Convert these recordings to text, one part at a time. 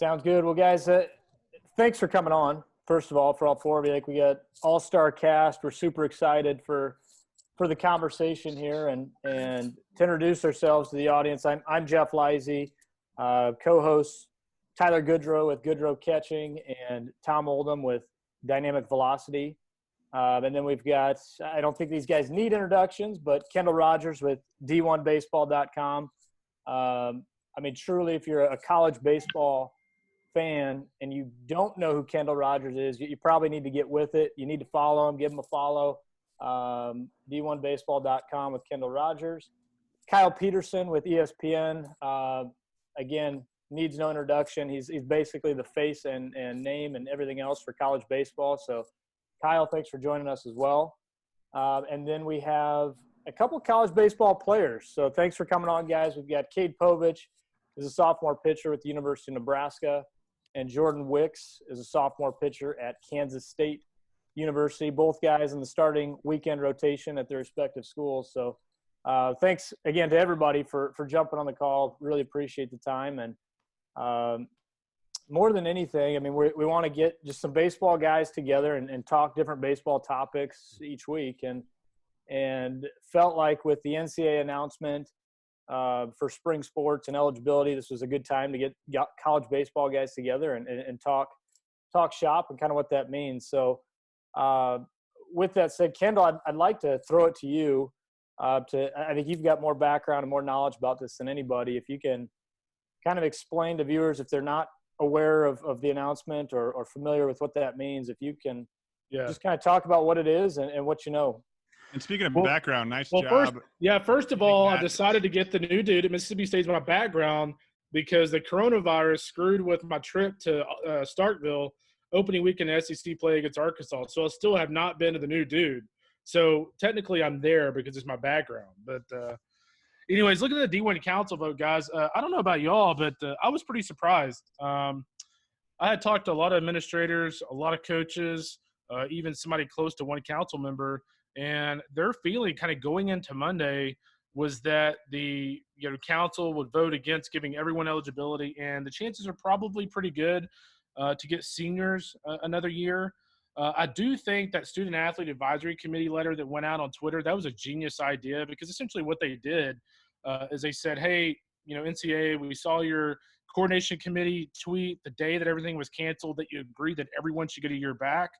Sounds good. Well, guys, thanks for coming on. First of all, for all four of you, we got all-star cast. We're super excited for the conversation here and to introduce ourselves to the audience. I'm Jeff Leise, co-host Tyler Goodro with Goodro Catching and Tom Oldham with Dynamic Velocity. And then we've got, I don't think these guys need introductions, but Kendall Rogers with D1Baseball.com. Truly, if you're a college baseball fan and you don't know who Kendall Rogers is, you probably need to get with it. You need to follow him, give him a follow. D1Baseball.com with Kendall Rogers. Kyle Peterson with ESPN. Again, needs no introduction. He's basically the face and name and everything else for college baseball. So, Kyle, thanks for joining us as well. And then we have a couple college baseball players. So thanks for coming on, guys. We've got Cade Povich, is a sophomore pitcher with the University of Nebraska, and Jordan Wicks is a sophomore pitcher at Kansas State University. Both guys in the starting weekend rotation at their respective schools. So thanks again to everybody for jumping on the call. Really appreciate the time. And more than anything, we want to get just some baseball guys together and talk different baseball topics each week. And felt like with the NCAA announcement for spring sports and eligibility, this was a good time to get college baseball guys together and talk shop and kind of what that means. So with that said, Kendall, I'd like to throw it to you. I think you've got more background and more knowledge about this than anybody. If you can kind of explain to viewers, if they're not aware of the announcement or familiar with what that means, if you can just kind of talk about what it is and what you know. And speaking of background, nice job. First of all, I decided to get the new dude at Mississippi State as my background because the coronavirus screwed with my trip to Starkville opening weekend SEC play against Arkansas. So I still have not been to the new dude. So technically I'm there because it's my background. But anyways, looking at the D1 Council vote, guys, I don't know about y'all, but I was pretty surprised. I had talked to a lot of administrators, a lot of coaches, even somebody close to one council member, and their feeling kind of going into Monday was that the council would vote against giving everyone eligibility, and the chances are probably pretty good to get seniors another year. I do think that student athlete advisory committee letter that went out on Twitter, that was a genius idea, because essentially what they did is they said, hey, NCAA, we saw your coordination committee tweet the day that everything was canceled that you agreed that everyone should get a year back.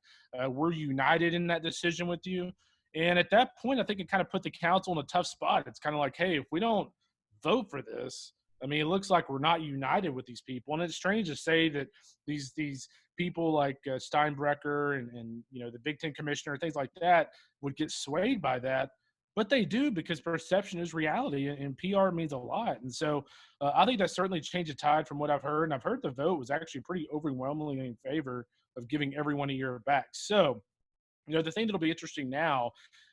We're united in that decision with you. And at that point, I think it kind of put the council in a tough spot. It's kind of like, hey, if we don't vote for this, it looks like we're not united with these people. And it's strange to say that these people like Steinbrecher and the Big Ten commissioner, things like that, would get swayed by that. But they do, because perception is reality, and PR means a lot. And so I think that certainly changed the tide from what I've heard. And I've heard the vote was actually pretty overwhelmingly in favor of giving everyone a year back. So, the thing that'll be interesting now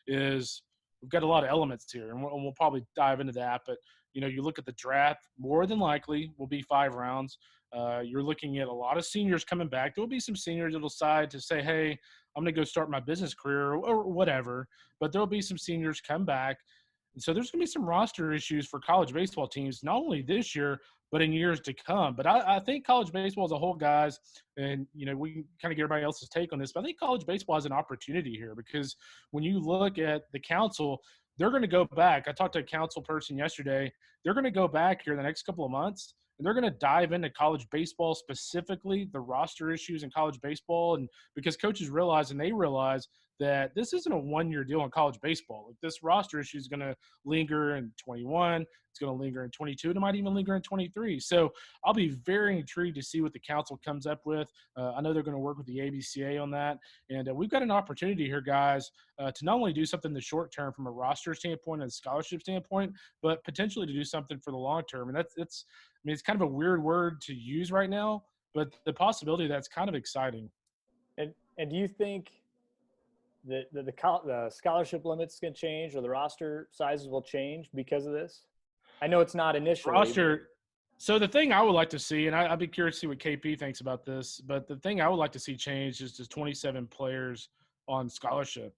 is we've got a lot of elements here, and we'll probably dive into that. But, you look at the draft, more than likely will be 5 rounds. You're looking at a lot of seniors coming back. There will be some seniors that will decide to say, hey, I'm going to go start my business career or whatever. But there will be some seniors come back. And so there's going to be some roster issues for college baseball teams, not only this year, but in years to come. But I think college baseball as a whole, guys, and, we can kind of get everybody else's take on this, but I think college baseball has an opportunity here, because when you look at the council, they're going to go back. I talked to a council person yesterday. They're going to go back here in the next couple of months, and they're going to dive into college baseball, specifically the roster issues in college baseball. And because coaches realize, and they realize, that this isn't a one-year deal in college baseball. Like, this roster issue is going to linger in 21. It's going to linger in 22. And it might even linger in 23. So I'll be very intrigued to see what the council comes up with. I know they're going to work with the ABCA on that. And we've got an opportunity here, guys, to not only do something in the short term from a roster standpoint and a scholarship standpoint, but potentially to do something for the long term. And it's kind of a weird word to use right now, but the possibility of that's kind of exciting. And do you think the scholarship limits can change, or the roster sizes will change because of this? I know it's not initially. Roster. So the thing I would like to see, and I'd be curious to see what KP thinks about this, but the thing I would like to see change is just 27 players on scholarship.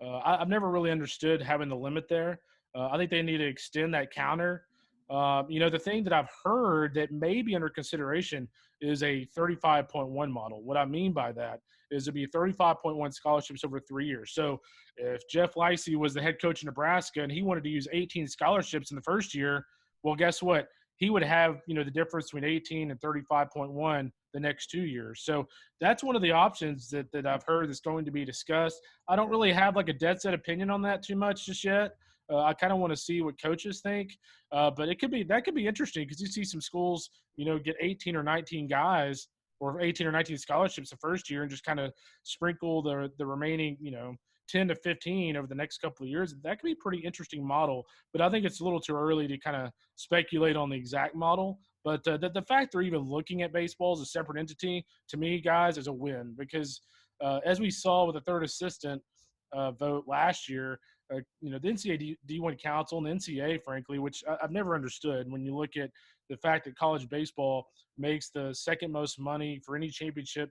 I've never really understood having the limit there. I think they need to extend that counter The thing that I've heard that may be under consideration is a 35.1 model. What I mean by that is it'd be 35.1 scholarships over 3 years. So if Jeff Leise was the head coach in Nebraska and he wanted to use 18 scholarships in the first year, well, guess what? He would have, the difference between 18 and 35.1 the next 2 years. So that's one of the options that I've heard that's going to be discussed. I don't really have like a dead set opinion on that too much just yet. I kind of want to see what coaches think, but that could be interesting because you see some schools, get 18 or 19 guys or 18 or 19 scholarships the first year and just kind of sprinkle the remaining, 10 to 15 over the next couple of years. That could be a pretty interesting model, but I think it's a little too early to kind of speculate on the exact model. But the fact they're even looking at baseball as a separate entity, to me, guys, is a win because as we saw with the third assistant vote last year, the NCAA D1 Council and the NCAA, frankly, which I've never understood when you look at the fact that college baseball makes the second most money for any championship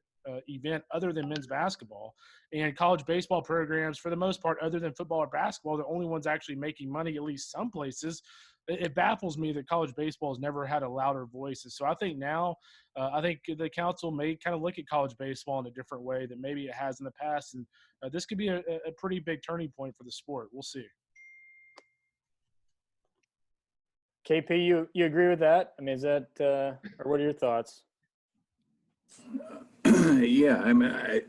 event other than men's basketball. And college baseball programs, for the most part, other than football or basketball, the only ones actually making money, at least some places. It baffles me that college baseball has never had a louder voice. And so I think now, I think the council may kind of look at college baseball in a different way than maybe it has in the past. And this could be a pretty big turning point for the sport. We'll see. KP, you agree with that? I mean, is that or what are your thoughts? Yeah, I mean, I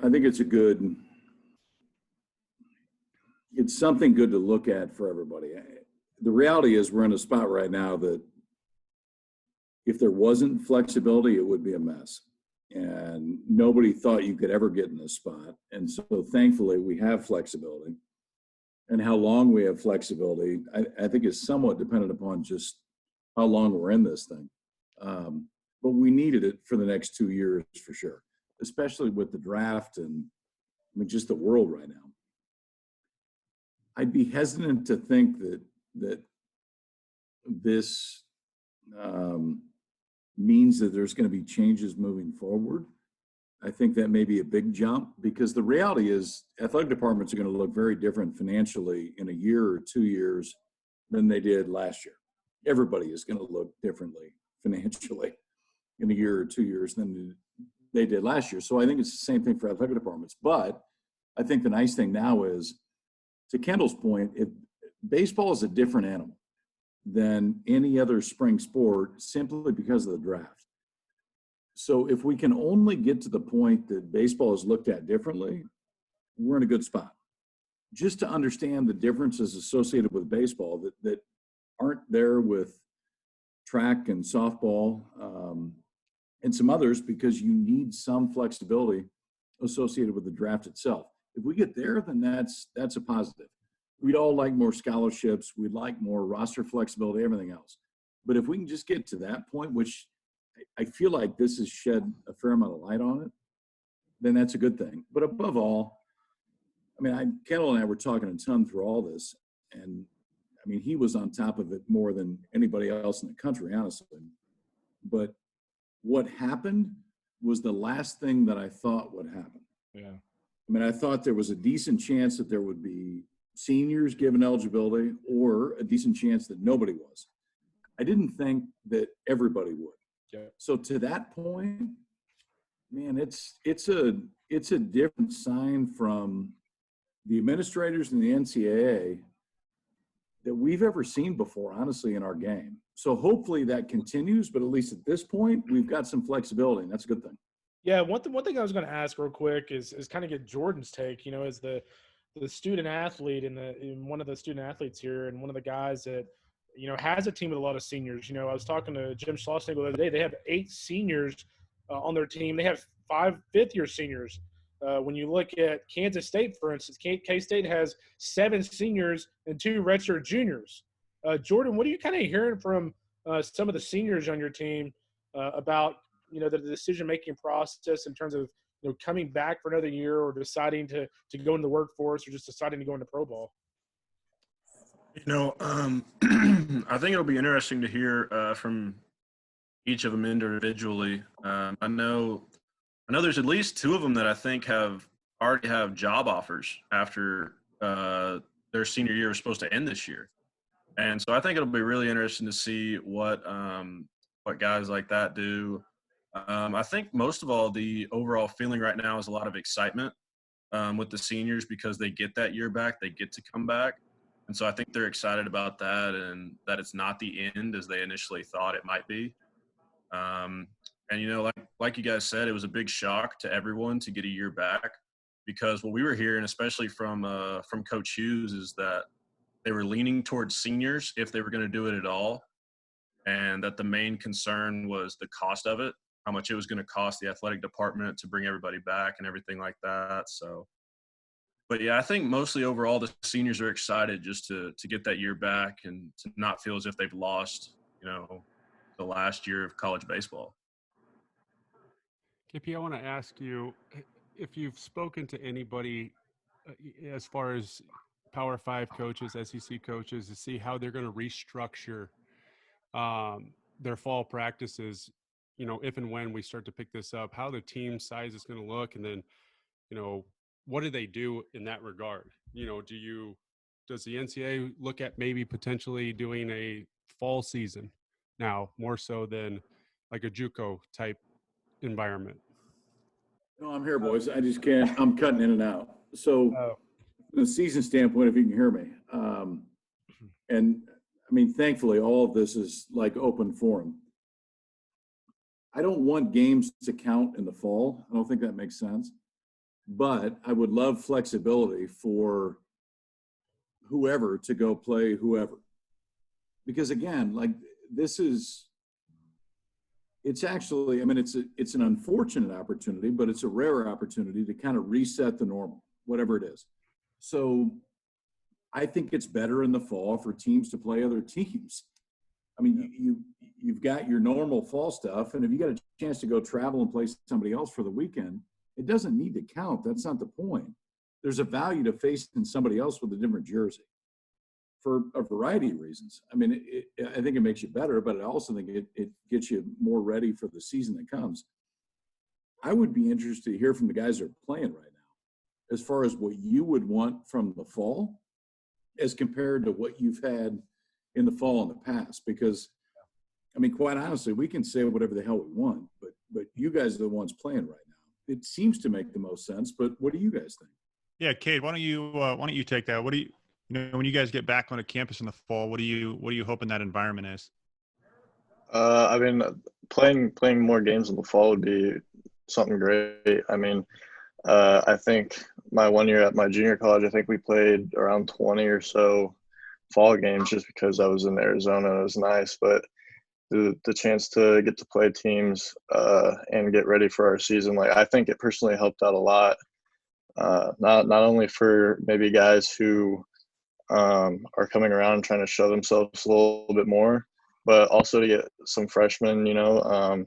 think it's something good to look at for everybody. The reality is we're in a spot right now that if there wasn't flexibility, it would be a mess. And nobody thought you could ever get in this spot. And so thankfully we have flexibility. And how long we have flexibility, I think is somewhat dependent upon just how long we're in this thing. But we needed it for the next 2 years for sure, especially with the draft and just the world right now. I'd be hesitant to think that this means that there's going to be changes moving forward. I think that may be a big jump because the reality is athletic departments are going to look very different financially in a year or 2 years than they did last year. Everybody is going to look differently financially in a year or 2 years than they did last year. So I think it's the same thing for athletic departments. But I think the nice thing now is, to Kendall's point, baseball is a different animal than any other spring sport simply because of the draft. So if we can only get to the point that baseball is looked at differently, we're in a good spot. Just to understand the differences associated with baseball that aren't there with track and softball and some others, because you need some flexibility associated with the draft itself. If we get there, then that's a positive. We'd all like more scholarships. We'd like more roster flexibility, everything else. But if we can just get to that point, which I feel like this has shed a fair amount of light on it, then that's a good thing. But above all, Kendall and I were talking a ton through all this, and he was on top of it more than anybody else in the country, honestly. But what happened was the last thing that I thought would happen. Yeah. I thought there was a decent chance that there would be seniors given eligibility or a decent chance that nobody was. I didn't think that everybody would. Yeah. So to that point, man, it's a different sign from the administrators and the NCAA that we've ever seen before, honestly, in our game. So hopefully that continues, but at least at this point, we've got some flexibility, and that's a good thing. Yeah, one thing I was going to ask real quick is kind of get Jordan's take, as the student athlete and one of the student athletes here and one of the guys that, has a team with a lot of seniors. I was talking to Jim Schlossnagel the other day. They have 8 seniors on their team. They have 5 fifth-year seniors. When you look at Kansas State, for instance, K-State has 7 seniors and 2 redshirt juniors. Jordan, what are you kind of hearing from some of the seniors on your team about, the decision-making process in terms of, coming back for another year or deciding to go into the workforce or just deciding to go into pro ball? I think it'll be interesting to hear from each of them individually. I know there's at least 2 of them that I think already have job offers after their senior year was supposed to end this year. And so I think it'll be really interesting to see what guys like that do. I think most of all, the overall feeling right now is a lot of excitement with the seniors because they get that year back, they get to come back. And so I think they're excited about that and that it's not the end as they initially thought it might be. And, you know, like you guys said, it was a big shock to everyone to get a year back because what we were hearing, especially from Coach Hughes, is that they were leaning towards seniors if they were going to do it at all, and that the main concern was the cost of it, how much it was going to cost the athletic department to bring everybody back and everything like that. So, but yeah, I think mostly overall the seniors are excited just to get that year back and to not feel as if they've lost, you know, the last year of college baseball. KP, I want to ask you if you've spoken to anybody as far as Power 5 coaches, SEC coaches, to see how they're going to restructure their fall practices, you know, if and when we start to pick this up, how the team size is going to look, and then, you know, what do they do in that regard? You know, does the NCAA look at maybe potentially doing a fall season now more so than like a JUCO type environment? No, I'm here, boys. I just can't. I'm cutting in and out. So, from the season standpoint, if you can hear me, and I mean, thankfully, all of this is like open forum. I don't want games to count in the fall. I don't think that makes sense. But I would love flexibility for whoever to go play whoever. Because again, like it's actually, I mean, it's an unfortunate opportunity, but it's a rare opportunity to kind of reset the normal, whatever it is. So I think it's better in the fall for teams to play other teams. I mean, you've got your normal fall stuff, and if you got a chance to go travel and play somebody else for the weekend, it doesn't need to count. That's not the point. There's a value to facing somebody else with a different jersey for a variety of reasons. I mean, I think it makes you better, but I also think it gets you more ready for the season that comes. I would be interested to hear from the guys that are playing right now as far as what you would want from the fall as compared to what you've had in the fall in the past. Because, I mean, quite honestly, we can say whatever the hell we want, but you guys are the ones playing right now. It seems to make the most sense, but what do you guys think? Yeah, Cade, why don't you take that? What do you know, when you guys get back on a campus in the fall, what do you hoping that environment is? I mean, playing more games in the fall would be something great. I mean, I think my 1 year at my junior college, I think we played around 20 or so fall games just because I was in Arizona and it was nice. But the chance to get to play teams and get ready for our season, like I think it personally helped out a lot. Not only for maybe guys who are coming around and trying to show themselves a little bit more, but also to get some freshmen, you know,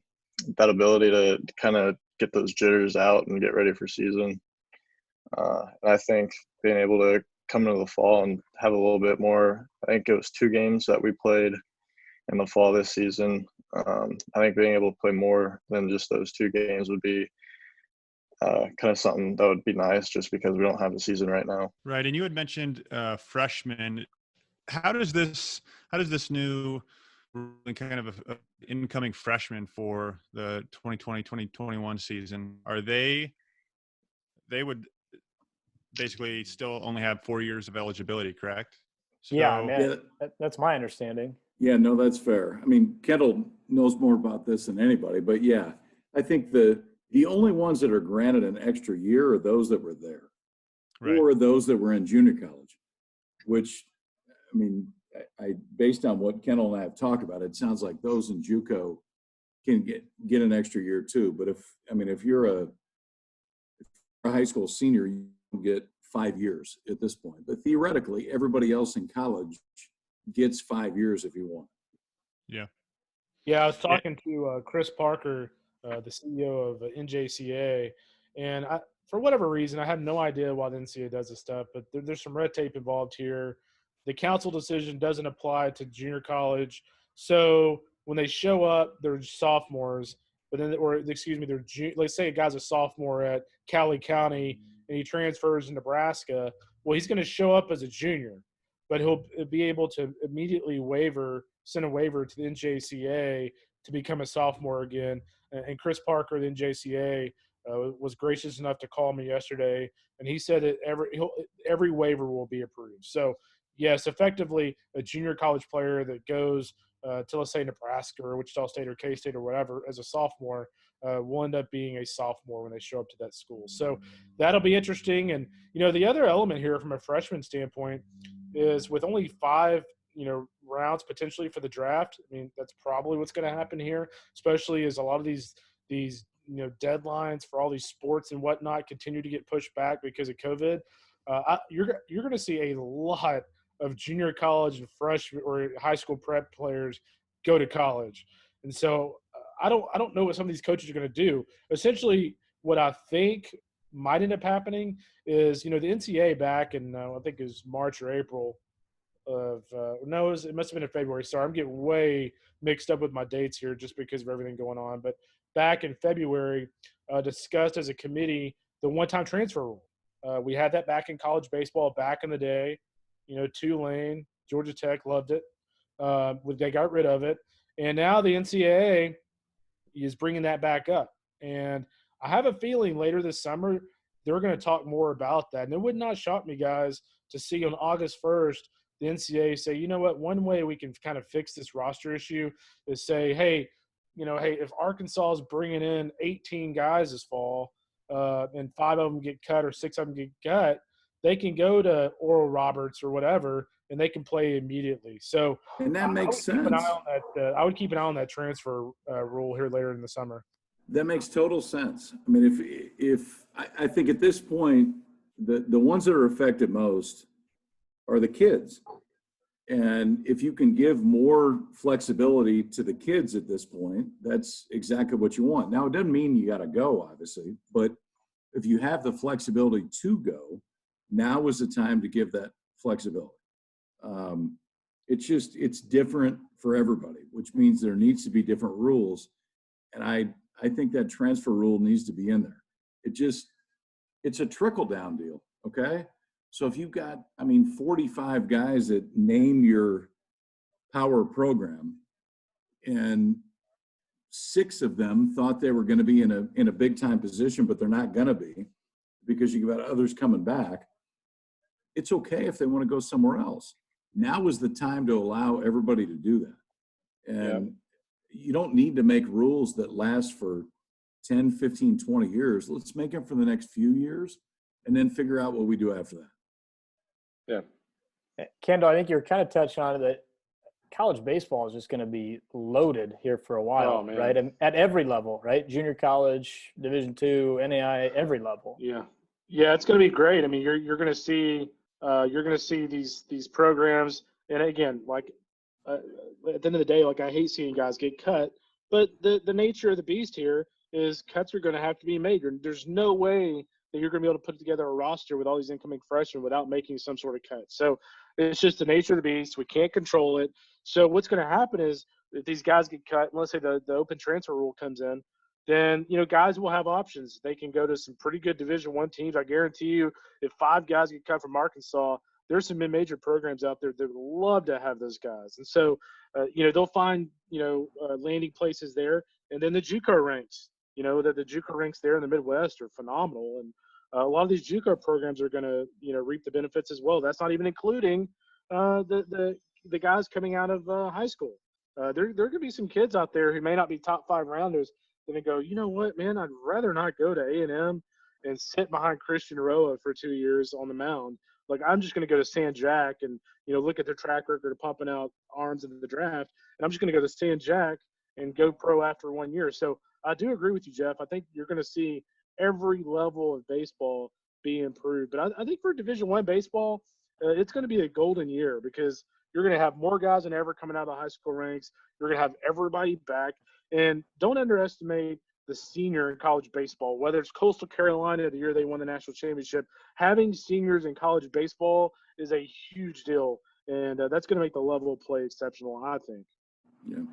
that ability to kind of get those jitters out and get ready for season. I think being able to come into the fall and have a little bit more, I think it was 2 games that we played in the fall this season. I think being able to play more than just those 2 games would be kind of something that would be nice just because we don't have a season right now. Right. And you had mentioned freshmen. How does this new kind of incoming freshmen for the 2020-2021 season, are they would basically still only have 4 years of eligibility, correct? So, yeah, that's my understanding. Yeah, no, that's fair. I mean, Kendall knows more about this than anybody, but yeah, I think the only ones that are granted an extra year are those that were there, right, or those that were in junior college, which, I mean, I based on what Kendall and I have talked about, it sounds like those in JUCO can get an extra year too. But if you're a high school senior, you get 5 years at this point. But theoretically, everybody else in college gets 5 years if you want. Yeah. Yeah, I was talking to Chris Parker, the CEO of NJCA, and for whatever reason, I have no idea why the NCAA does this stuff, but there's some red tape involved here. The council decision doesn't apply to junior college, so when they show up, they're sophomores, let's say a guy's a sophomore at Cali County and he transfers to Nebraska. Well, he's going to show up as a junior. but he'll be able to immediately send a waiver to the NJCAA to become a sophomore again. And Chris Parker, the NJCAA, was gracious enough to call me yesterday, and he said that every waiver will be approved. So, yes, effectively, a junior college player that goes to, let's say, Nebraska or Wichita State or K-State or whatever as a sophomore will end up being a sophomore when they show up to that school. So that'll be interesting. And, the other element here from a freshman standpoint is with only 5 rounds potentially for the draft. I mean, that's probably what's going to happen here, especially as a lot of these deadlines for all these sports and whatnot continue to get pushed back because of COVID. You're going to see a lot of junior college and freshman or high school prep players go to college. And so I don't know what some of these coaches are going to do. Essentially, what I think might end up happening is, the NCAA back in, I think it was March or April of it must have been in February. Sorry, I'm getting way mixed up with my dates here just because of everything going on. But back in February, discussed as a committee the one-time transfer rule. We had that back in college baseball back in the day. Tulane, Georgia Tech loved it. They got rid of it. And now the NCAA is bringing that back up. And I have a feeling later this summer they're going to talk more about that. And it would not shock me, guys, to see on August 1st the NCAA say, you know what, one way we can kind of fix this roster issue is say, hey, if Arkansas is bringing in 18 guys this fall and 5 of them get cut or 6 of them get cut, they can go to Oral Roberts or whatever, and they can play immediately. So and that makes sense. I would keep an eye on that transfer rule here later in the summer. That makes total sense. I mean, if I think at this point, the ones that are affected most are the kids. And if you can give more flexibility to the kids at this point, that's exactly what you want. Now, it doesn't mean you got to go, obviously, but if you have the flexibility to go, now is the time to give that flexibility. It's different for everybody, which means there needs to be different rules. And I think that transfer rule needs to be in there. It's a trickle down deal. Okay. So if you've got, 45 guys that name your power program and 6 of them thought they were going to be in a big time position, but they're not going to be because you've got others coming back. It's okay if they want to go somewhere else. Now is the time to allow everybody to do that. And you don't need to make rules that last for 10, 15, 20 years. Let's make them for the next few years and then figure out what we do after that. Yeah. Kendall, I think you're kind of touching on it that college baseball is just going to be loaded here for a while, right? And at every level, right? Junior college, Division II, NAIA, every level. Yeah, it's going to be great. I mean, you're going to see these programs, and again, like at the end of the day, like I hate seeing guys get cut, but the nature of the beast here is cuts are going to have to be made. There's no way that you're going to be able to put together a roster with all these incoming freshmen without making some sort of cut. So it's just the nature of the beast. We can't control it. So what's going to happen is if these guys get cut, and let's say the open transfer rule comes in, then, guys will have options. They can go to some pretty good Division I teams. I guarantee you if 5 guys get cut from Arkansas, there's some mid-major programs out there that would love to have those guys. And so, they'll find, landing places there. And then the JUCO ranks, the JUCO ranks there in the Midwest are phenomenal. And a lot of these JUCO programs are going to, reap the benefits as well. That's not even including the guys coming out of high school. There are going to be some kids out there who may not be top 5 rounders that go, you know what, man, I'd rather not go to A&M and sit behind Christian Roa for 2 years on the mound. Like, I'm just going to go to San Jack and, look at their track record of pumping out arms in the draft. And I'm just going to go to San Jack and go pro after 1 year. So I do agree with you, Jeff. I think you're going to see every level of baseball be improved. But I think for Division I baseball, it's going to be a golden year because you're going to have more guys than ever coming out of the high school ranks. You're going to have everybody back. And don't underestimate the senior in college baseball, whether it's Coastal Carolina the year they won the national championship. Having seniors in college baseball is a huge deal, and that's going to make the level of play exceptional, I think. Yeah.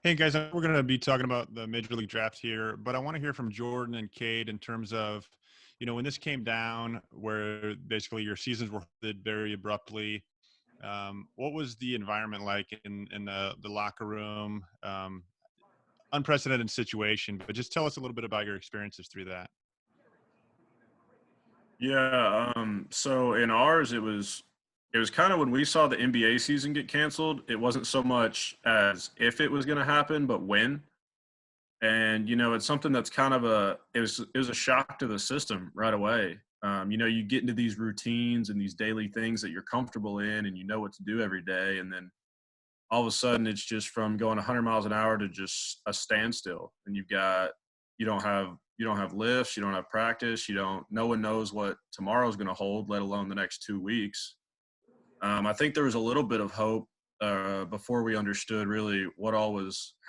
Hey, guys, we're going to be talking about the Major League Draft here, but I want to hear from Jordan and Cade in terms of, when this came down where basically your seasons were ended very abruptly, What was the environment like in the locker room? Unprecedented situation, but just tell us a little bit about your experiences through that. Yeah. So in ours, it was kind of when we saw the NBA season get canceled. It wasn't so much as if it was going to happen, but when. And it's something that's kind of it was a shock to the system right away. You get into these routines and these daily things that you're comfortable in, and you know what to do every day, and then all of a sudden it's just from going 100 miles an hour to just a standstill. And you don't have lifts, you don't have practice, no one knows what tomorrow's going to hold, let alone the next 2 weeks. I think there was a little bit of hope before we understood really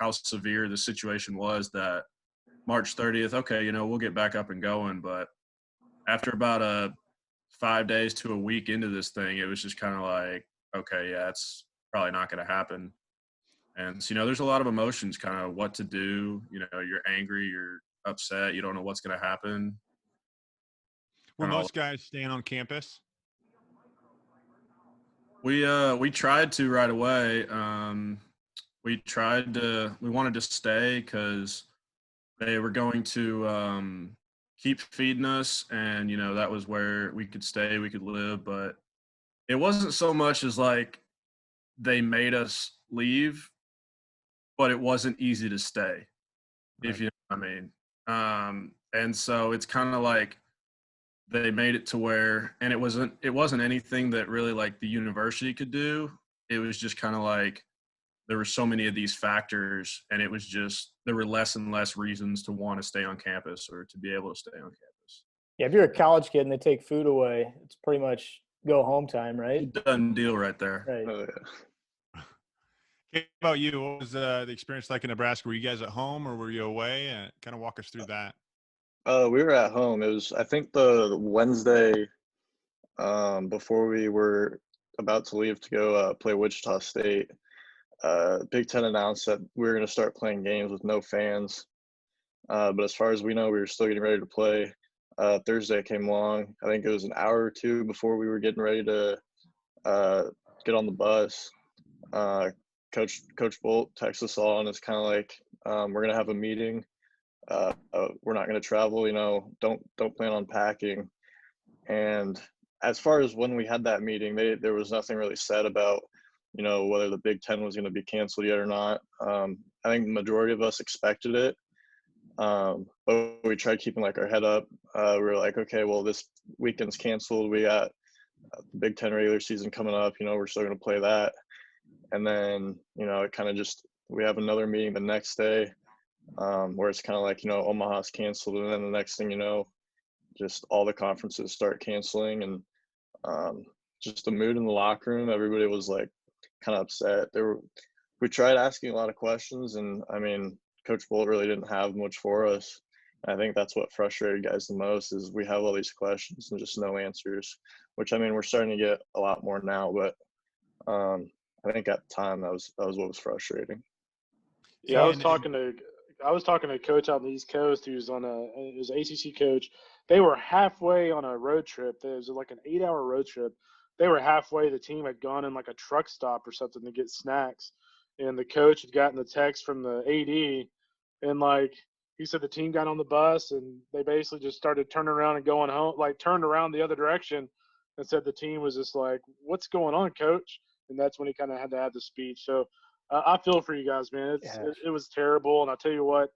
how severe the situation was, that March 30th, okay, we'll get back up and going. But after about 5 days to a week into this thing, it was just kind of like, okay, yeah, it's probably not going to happen. And so, there's a lot of emotions, kind of what to do. You're angry, you're upset, you don't know what's going to happen. Were most guys staying on campus? We tried to right away. We wanted to stay because they were going to keep feeding us, and that was where we could stay, we could live. But it wasn't so much as like they made us leave, but it wasn't easy to stay, right, if you know what I mean. And so it's kind of like they made it to where, and it wasn't anything that really like the university could do. It was just kind of like there were so many of these factors, and it was just there were less and less reasons to want to stay on campus or to be able to stay on campus. Yeah, if you're a college kid and they take food away, it's pretty much go home time, right? Done deal right there. Right. Oh, yeah. How about you? What was the experience like in Nebraska? Were you guys at home or were you away? And kind of walk us through that. We were at home. It was, I think, the Wednesday before we were about to leave to go play Wichita State. Big Ten announced that we were going to start playing games with no fans. But as far as we know, we were still getting ready to play. Thursday came along. I think it was an hour or two before we were getting ready to get on the bus. Coach Bolt texts us all, and it's kind of like, we're going to have a meeting. We're not going to travel, don't plan on packing. And as far as when we had that meeting, there was nothing really said about, whether the Big Ten was going to be canceled yet or not. I think the majority of us expected it. But we tried keeping like our head up. We were like, okay, well, this weekend's canceled. We got the Big Ten regular season coming up, we're still going to play that. And then, it kind of just, we have another meeting the next day, where it's kind of like, Omaha's canceled. And then the next thing you know, just all the conferences start canceling, and just the mood in the locker room, everybody was like kind of upset. We tried asking a lot of questions, and I mean, Coach Bolt really didn't have much for us. I think that's what frustrated guys the most, is we have all these questions and just no answers, which, I mean, we're starting to get a lot more now, but I think at the time that was what was frustrating. Yeah, I was talking to a coach out on the East Coast who's it was an ACC coach. They were halfway on a road trip. It was like an 8-hour road trip. They were halfway. The team had gone in like a truck stop or something to get snacks, and the coach had gotten the text from the AD, and like he said, the team got on the bus and they basically just started turning around and going home, like turned around the other direction, and said the team was just like, "What's going on, coach?" And that's when he kind of had to have the speech. So I feel for you guys, man. It was terrible, and I'll tell you what,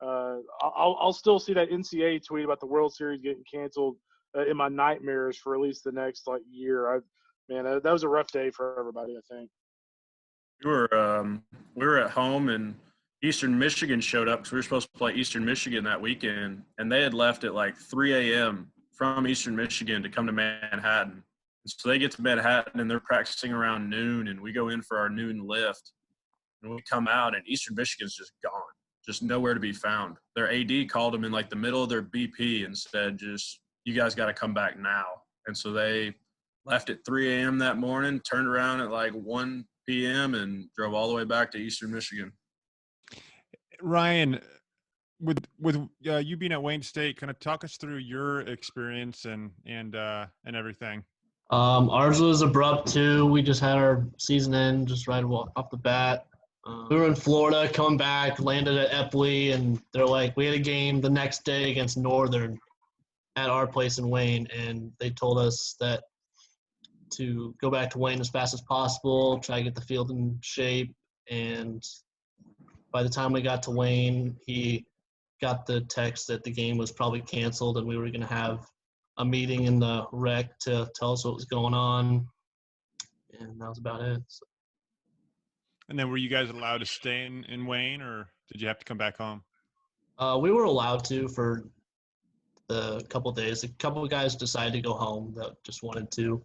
I'll still see that NCAA tweet about the World Series getting canceled in my nightmares for at least the next like year. That was a rough day for everybody, I think. We were at home, and Eastern Michigan showed up because we were supposed to play Eastern Michigan that weekend, and they had left at like 3 a.m. from Eastern Michigan to come to Manhattan. So they get to Manhattan, and they're practicing around noon, and we go in for our noon lift. And we come out, and Eastern Michigan's just gone, just nowhere to be found. Their AD called them in like the middle of their BP and said, just, you guys got to come back now. And so they left at 3 a.m. that morning, turned around at like 1 p.m. and drove all the way back to Eastern Michigan. Ryan, with you being at Wayne State, kind of talk us through your experience and everything. Ours was abrupt too. We just had our season end just right off the bat. We were in Florida, coming back, landed at Epley, and they're like, we had a game the next day against Northern at our place in Wayne, and they told us that to go back to Wayne as fast as possible, try to get the field in shape, and by the time we got to Wayne, he got the text that the game was probably canceled and we were going to have a meeting in the rec to tell us what was going on, and that was about it. So. And then were you guys allowed to stay in Wayne, or did you have to come back home? We were allowed to for the couple of days. A couple of guys decided to go home that just wanted to.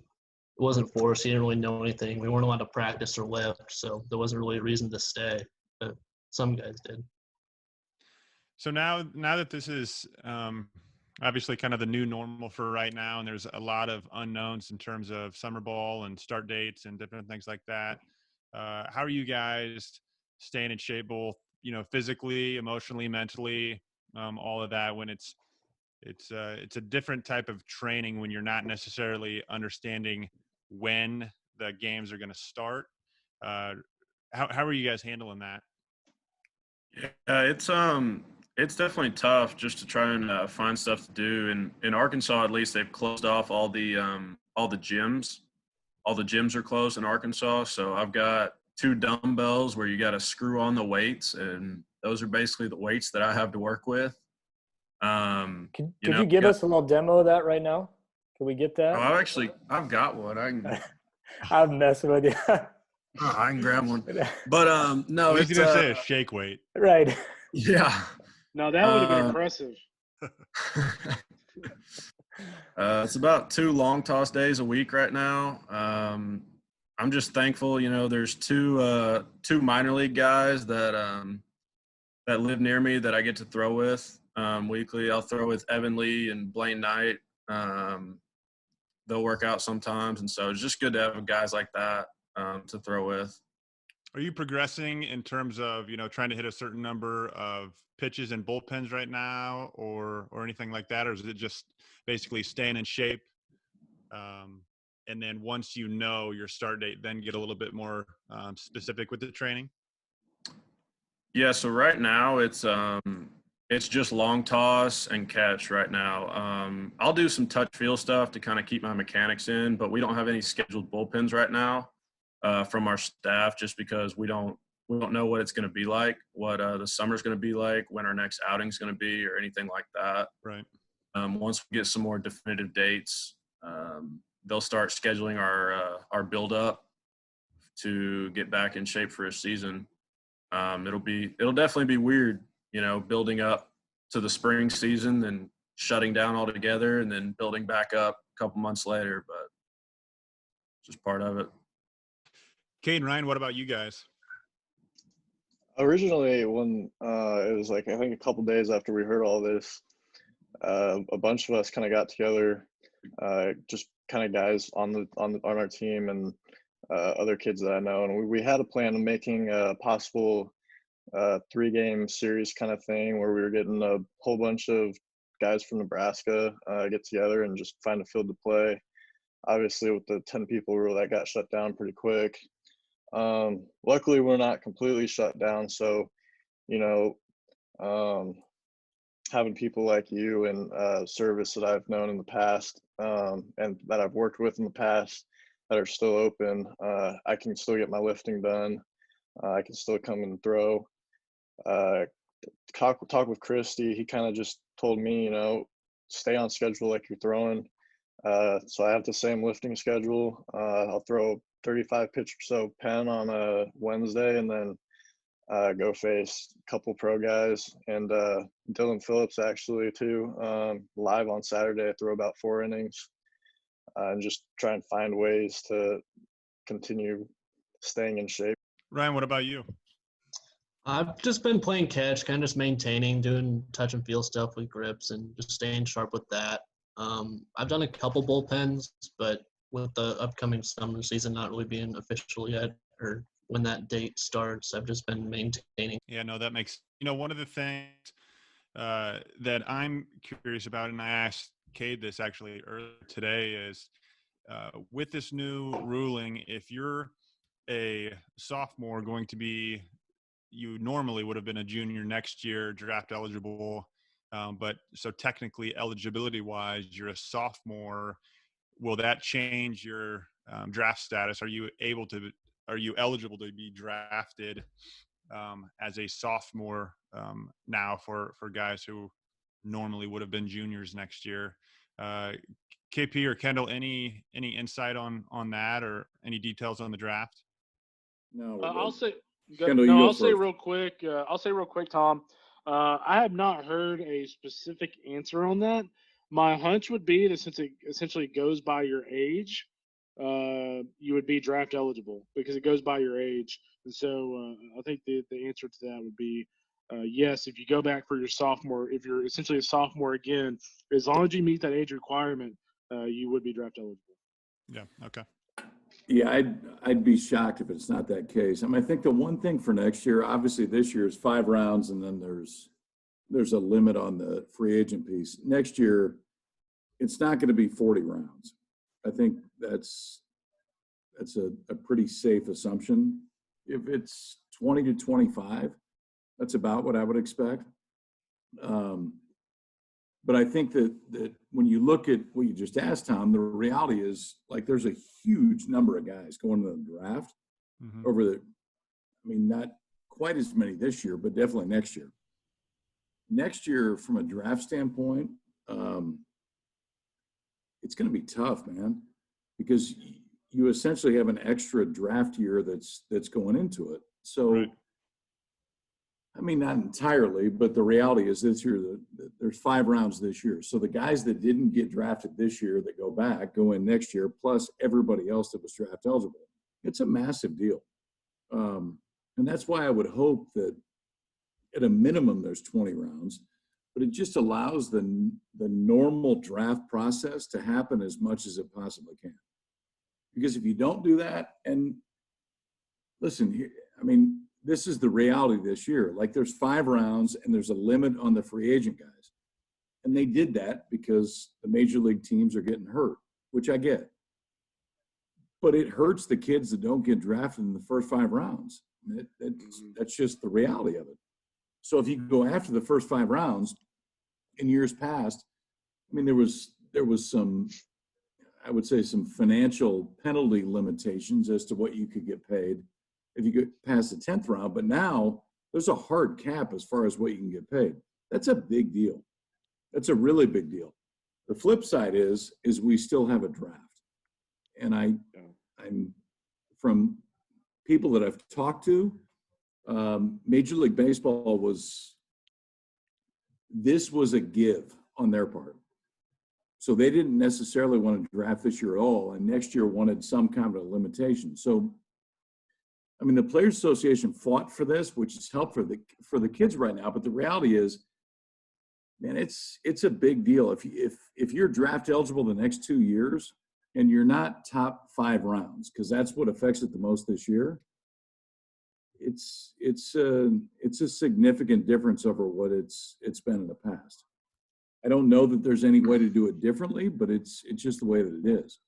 It wasn't forced. He didn't really know anything. We weren't allowed to practice or lift, so there wasn't really a reason to stay. But some guys did. So now that this is obviously kind of the new normal for right now, and there's a lot of unknowns in terms of summer ball and start dates and different things like that, how are you guys staying in shape, both physically, emotionally, mentally, all of that, when it's a different type of training when you're not necessarily understanding when the games are going to start? How are you guys handling that? Yeah, it's definitely tough just to try and find stuff to do. And in Arkansas, at least, they've closed off all the gyms. All the gyms are closed in Arkansas. So I've got 2 dumbbells where you got to screw on the weights, and those are basically the weights that I have to work with. Could you give us a little demo of that right now? Can we get that? Oh, I've got one. I can. I'm messing with you. I can grab one. But no, I was it's going to say a shake weight. Right. Yeah. No, that would have been impressive. It's about 2 long toss days a week right now. I'm just thankful, there's two minor league guys that live near me that I get to throw with weekly. I'll throw with Evan Lee and Blaine Knight. They'll work out sometimes, and so it's just good to have guys like that to throw with. Are you progressing in terms of, trying to hit a certain number of pitches and bullpens right now, or anything like that? Or is it just basically staying in shape? And then once your start date, then get a little bit more specific with the training? Yeah, so right now it's just long toss and catch right now. I'll do some touch feel stuff to kind of keep my mechanics in, but we don't have any scheduled bullpens right now from our staff, just because we don't know what it's going to be like, what the summer's going to be like, when our next outing's going to be, or anything like that. Right. Once we get some more definitive dates, they'll start scheduling our build up to get back in shape for a season. It'll definitely be weird, building up to the spring season and shutting down altogether and then building back up a couple months later, but it's just part of it. Cade and Ryan, what about you guys? Originally, when it was like, I think a couple days after we heard all this, a bunch of us kind of got together, just kind of guys on our team and other kids that I know, and we had a plan of making a possible 3-game series kind of thing where we were getting a whole bunch of guys from Nebraska get together and just find a field to play. Obviously, with the 10 people rule, that got shut down pretty quick. Luckily, we're not completely shut down, so having people like you and service that I've known in the past and that I've worked with in the past that are still open, I can still get my lifting done. I can still come and throw. Talk with Christy. He kind of just told me, stay on schedule like you're throwing. So I have the same lifting schedule. I'll throw 35 pitch or so pen on a Wednesday, and then go face a couple pro guys and Dylan Phillips actually too, live on Saturday. I throw about 4 innings and just try and find ways to continue staying in shape. Ryan, what about you? I've just been playing catch, kind of just maintaining, doing touch and feel stuff with grips and just staying sharp with that. I've done a couple bullpens, but with the upcoming summer season not really being official yet, or when that date starts, I've just been maintaining. Yeah, no, that makes, one of the things that I'm curious about, and I asked Cade this actually earlier today, is with this new ruling, if you're a sophomore going to be, you normally would have been a junior next year, draft eligible, but so technically eligibility wise, you're a sophomore. Will that change your draft status? Are you eligible to be drafted as a sophomore now for guys who normally would have been juniors next year? KP or Kendall, any insight on that or any details on the draft? No, I'll say. Kendall, No, you go I'll say first. real quick. Tom. I have not heard a specific answer on that. My hunch would be that since it essentially goes by your age, you would be draft eligible because it goes by your age. And so I think the answer to that would be yes. If you go back for your sophomore, if you're essentially a sophomore again, as long as you meet that age requirement, you would be draft eligible. Yeah. Okay. Yeah, I'd be shocked if it's not that case. I mean, I think the one thing for next year, obviously this year is 5 rounds, and then there's a limit on the free agent piece. Next year, it's not going to be 40 rounds. I think that's a pretty safe assumption. If it's 20 to 25, that's about what I would expect. But I think that when you look at what you just asked, Tom, the reality is like there's a huge number of guys going to the draft not quite as many this year, but definitely next year. Next year, from a draft standpoint, it's going to be tough, man, because you essentially have an extra draft year that's going into it. So. Right. I mean, not entirely, but the reality is this year, there's 5 rounds this year. So the guys that didn't get drafted this year that go back, go in next year, plus everybody else that was draft eligible. It's a massive deal. And that's why I would hope that at a minimum there's 20 rounds, but it just allows the normal draft process to happen as much as it possibly can. Because if you don't do that, and listen, this is the reality this year. Like there's 5 rounds and there's a limit on the free agent guys. And they did that because the major league teams are getting hurt, which I get. But it hurts the kids that don't get drafted in the first 5 rounds. That's just the reality of it. So if you go after the first 5 rounds in years past, there was some, I would say, some financial penalty limitations as to what you could get paid if you get past the 10th round, but now there's a hard cap as far as what you can get paid. That's a big deal. That's a really big deal. The flip side is we still have a draft. And I'm from people that I've talked to, Major League Baseball was a give on their part. So they didn't necessarily want to draft this year at all, and next year wanted some kind of a limitation. So the Players Association fought for this, which is helpful for the kids right now. But the reality is, man, it's a big deal. If you're draft eligible the next 2 years and you're not top 5 rounds, because that's what affects it the most this year, it's a significant difference over what it's been in the past. I don't know that there's any way to do it differently, but it's just the way that it is.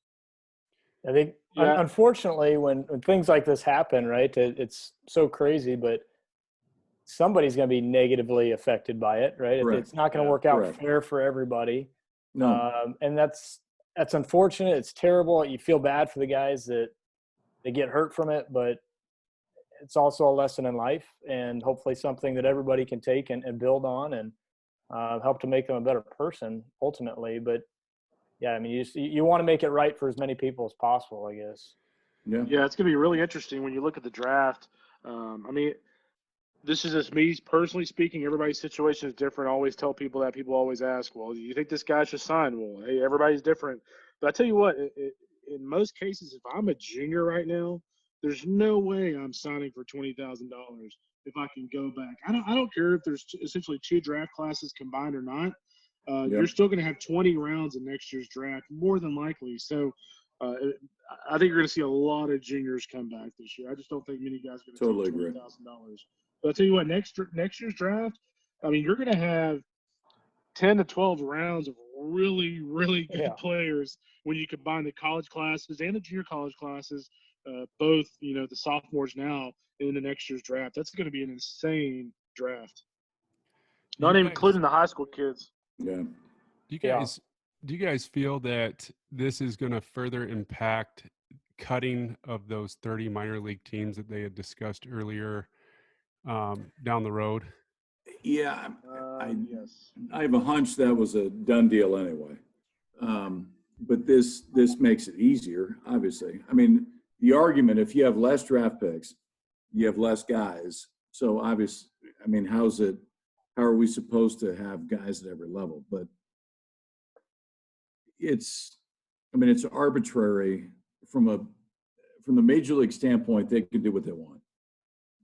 I think, unfortunately, when things like this happen, right, it's so crazy, but somebody's going to be negatively affected by it, right? Correct. It's not going to work out fair for everybody. No. And that's unfortunate. It's terrible. You feel bad for the guys that they get hurt from it, but it's also a lesson in life and hopefully something that everybody can take and build on and help to make them a better person ultimately. But yeah, you want to make it right for as many people as possible, I guess. Yeah, it's going to be really interesting when you look at the draft. This is just me personally speaking. Everybody's situation is different. I always tell people that. People always ask, well, do you think this guy should sign? Well, hey, everybody's different. But I tell you what, in most cases, if I'm a junior right now, there's no way I'm signing for $20,000 if I can go back. I don't care if there's essentially 2 draft classes combined or not. You're still going to have 20 rounds in next year's draft, more than likely. So I think you're going to see a lot of juniors come back this year. I just don't think many guys are going to take $20,000. But I'll tell you what, next year's draft, you're going to have 10 to 12 rounds of really, really good Yeah. players when you combine the college classes and the junior college classes, both, the sophomores now in the next year's draft. That's going to be an insane draft. Not even including the high school kids. Yeah. Do you guys feel that this is going to further impact cutting of those 30 minor league teams that they had discussed earlier down the road? Yeah, Yes. I have a hunch that was a done deal anyway. But this makes it easier, obviously. I mean, the argument, if you have less draft picks, you have less guys. So obviously, I mean, how are we supposed to have guys at every level? But it's arbitrary from the major league standpoint. They can do what they want.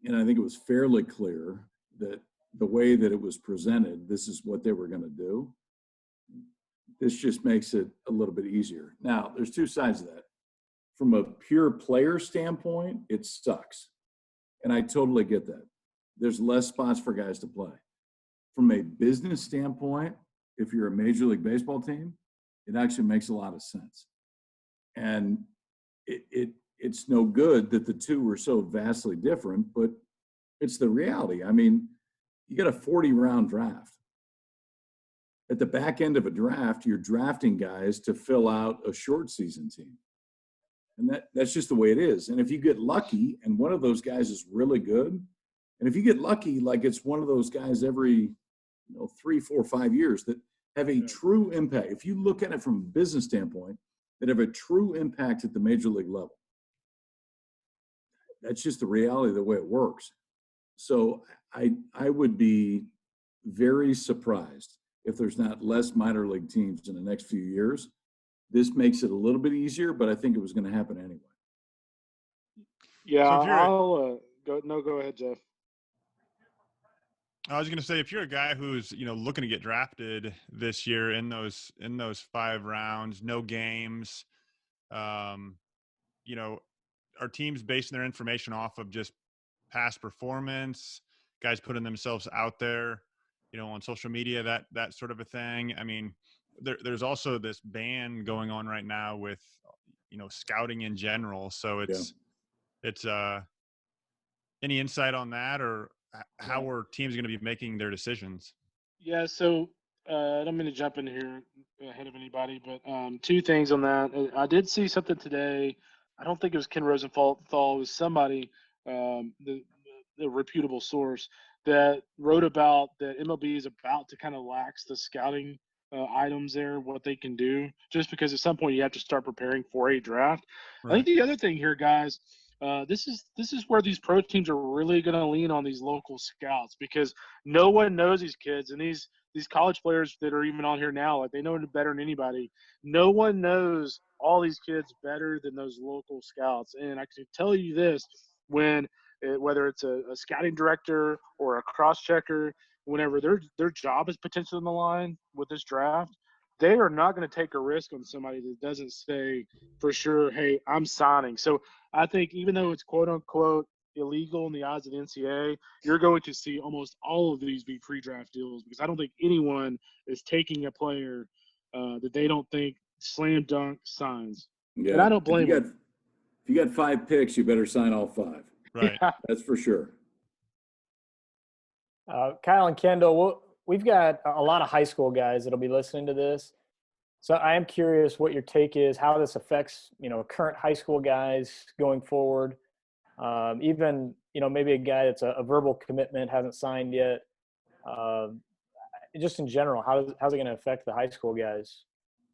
And I think it was fairly clear that the way that it was presented, this is what they were going to do. This just makes it a little bit easier. Now, there's two sides of that. From a pure player standpoint, it sucks. And I totally get that. There's less spots for guys to play. From a business standpoint, if you're a Major League Baseball team, it actually makes a lot of sense. And it's no good that the two were so vastly different, but it's the reality. I mean, you got a 40-round draft. At the back end of a draft, you're drafting guys to fill out a short season team. And that's just the way it is. And if you get lucky and one of those guys is really good, and if you get lucky, like it's one of those guys every 3, 4, 5 years that have a true impact. If you look at it from a business standpoint, that have a true impact at the major league level. That's just the reality of the way it works. So I would be very surprised if there's not less minor league teams in the next few years. This makes it a little bit easier, but I think it was going to happen anyway. Yeah, so go ahead, Jeff. I was going to say, if you're a guy who's looking to get drafted this year in those 5 rounds, no games, are teams basing their information off of just past performance, guys putting themselves out there, on social media, that sort of a thing? I mean, there's also this ban going on right now with scouting in general. So it's any insight on that, or how are teams going to be making their decisions? Yeah, so I don't mean to jump in here ahead of anybody, but 2 things on that. I did see something today. I don't think it was Ken Rosenthal. It was somebody, the reputable source, that wrote about that MLB is about to kind of lax the scouting items there, what they can do, just because at some point you have to start preparing for a draft. Right. I think the other thing here, guys, this is where these pro teams are really going to lean on these local scouts, because no one knows these kids, and these college players that are even on here now, like, they know it better than anybody. No one knows all these kids better than those local scouts. And I can tell you this, whether it's a scouting director or a cross-checker, whenever their job is potentially on the line with this draft, they are not going to take a risk on somebody that doesn't say for sure, hey, I'm signing. So I think even though it's quote-unquote illegal in the eyes of the NCAA, you're going to see almost all of these be pre-draft deals, because I don't think anyone is taking a player that they don't think slam dunk signs. Yeah. And I don't blame them. If you got 5 picks, you better sign all 5. Right. Yeah. That's for sure. Kyle and Kendall, we've got a lot of high school guys that'll be listening to this. So I am curious what your take is, how this affects, current high school guys going forward. Even, maybe a guy that's a verbal commitment, hasn't signed yet. Just in general, how's it going to affect the high school guys?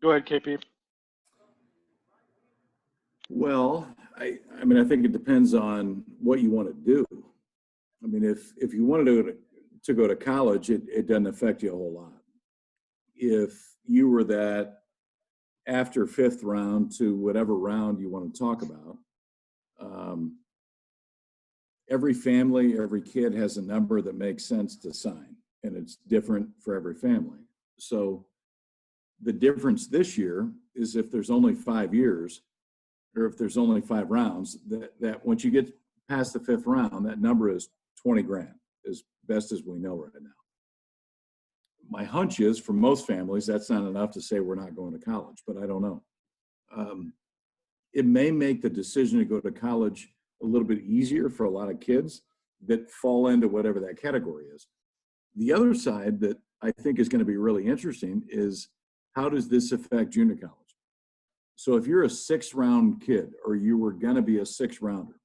Go ahead, KP. Well, I think it depends on what you want to do. I mean, if you wanted to go to college, it doesn't affect you a whole lot. If you were that after 5th round to whatever round you want to talk about, every family, every kid has a number that makes sense to sign, and it's different for every family. So the difference this year is if there's only 5 years, or if there's only 5 rounds, that once you get past the 5th round, that number is $20,000, as best as we know right now. my hunch is for most families, that's not enough to say we're not going to college, but I don't know. It may make the decision to go to college a little bit easier for a lot of kids that fall into whatever that category is. The other side that I think is going to be really interesting is how does this affect junior college? So if you're a 6th round kid or you were going to be a 6th rounder,